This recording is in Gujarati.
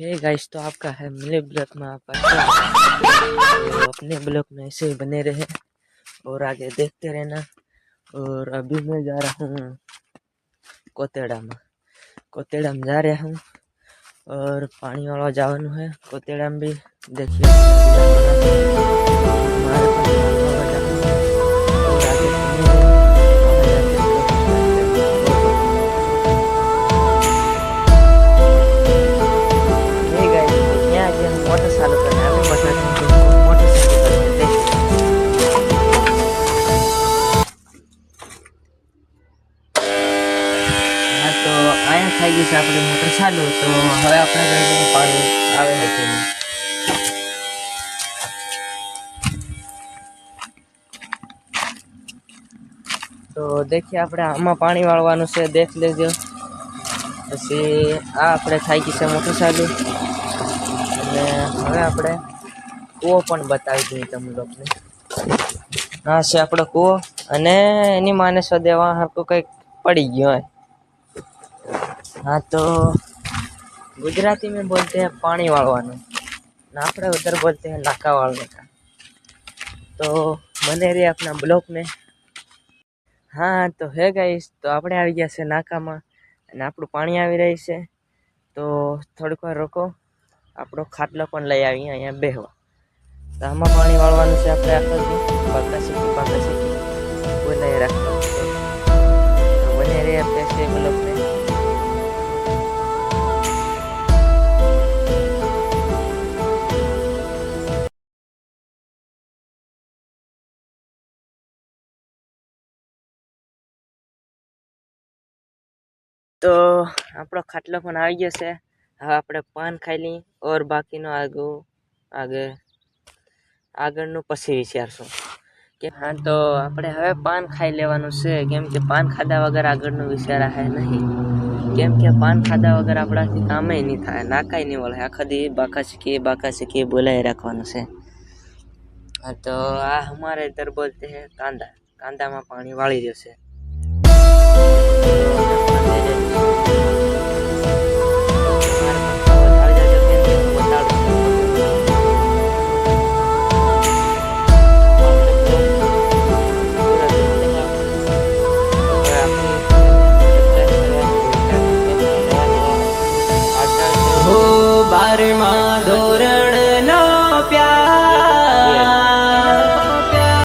हे गाइस, तो आपका है मेरे ब्लॉग में आपका स्वागत। तो अपने ब्लॉग में ऐसे ही बने रहे और आगे देखते रहना। और अभी मैं जा रहा हूँ कोतेड़ा में जा रहा हूँ और पानी वाला जावानु है। कोतेड़ा में भी देखिए मोटर चालू करना है। अभी बताता हूँ तुमको मोटर चालू करके देखिए। हाँ, तो आया થઈ ગઈ છે આપણી મોટર ચાલુ। તો હવે આપણે જોઈએ પાણી આવે છે કે નહીં। તો देखिए આપણે આમાં પાણી વાળવાનું છે, દેખ લેજો। પછી આ આપણે થઈ ગઈ છે મોટર ચાલુ અને હવે આપણે કૂવો પણ બતાવી દઈએ તમને લોકોને। આ છે આપણો કૂવો અને એની માને સદેવા હરકો કંઈક પડી ગયો હોય। हाँ, तो गुजराती में बोलते हैं पानी वालवानो, अपने उधर बोलते हैं नाका वालने का। तो बने रहिए अपना ब्लॉग में। हाँ, तो है गाइस, तो આપણે આવી ગયા છે નાકામાં અને આપણું પાણી આવી રહી છે। તો થોડીક વાર રોકો, આપણો ખાટલો પણ લઈ આવીએ અહીંયા બેહવા। તો આમાં પાણી વાળવાનું છે આપણે આખો દી બાકા શીખી બોલાઈ રાખવાનું છે। તો બને રહીએ આપણે છે બ્લોગ में। तो આપણો ખાટલો પણ આવી ગયો છે। હવે આપણે પાન ખાઈ લઈ और બાકીનો આગળનું પછી વિચારશું કે। હા, તો આપણે હવે પાન ખાઈ લેવાનું છે, કેમ કે પાન ખાધા વગર આગળનું વિચારાય નહીં। કેમ કે પાન ખાધા વગર આપણાથી કામે નહીં થાય, નાકાય નહીં વળે। આખા દી બાકા શીખી બોલાઈ રાખવાનું છે। हाँ, तो આ हमारे इधर बोलते हैं कांदा। कांदा में पानी वाली जैसे।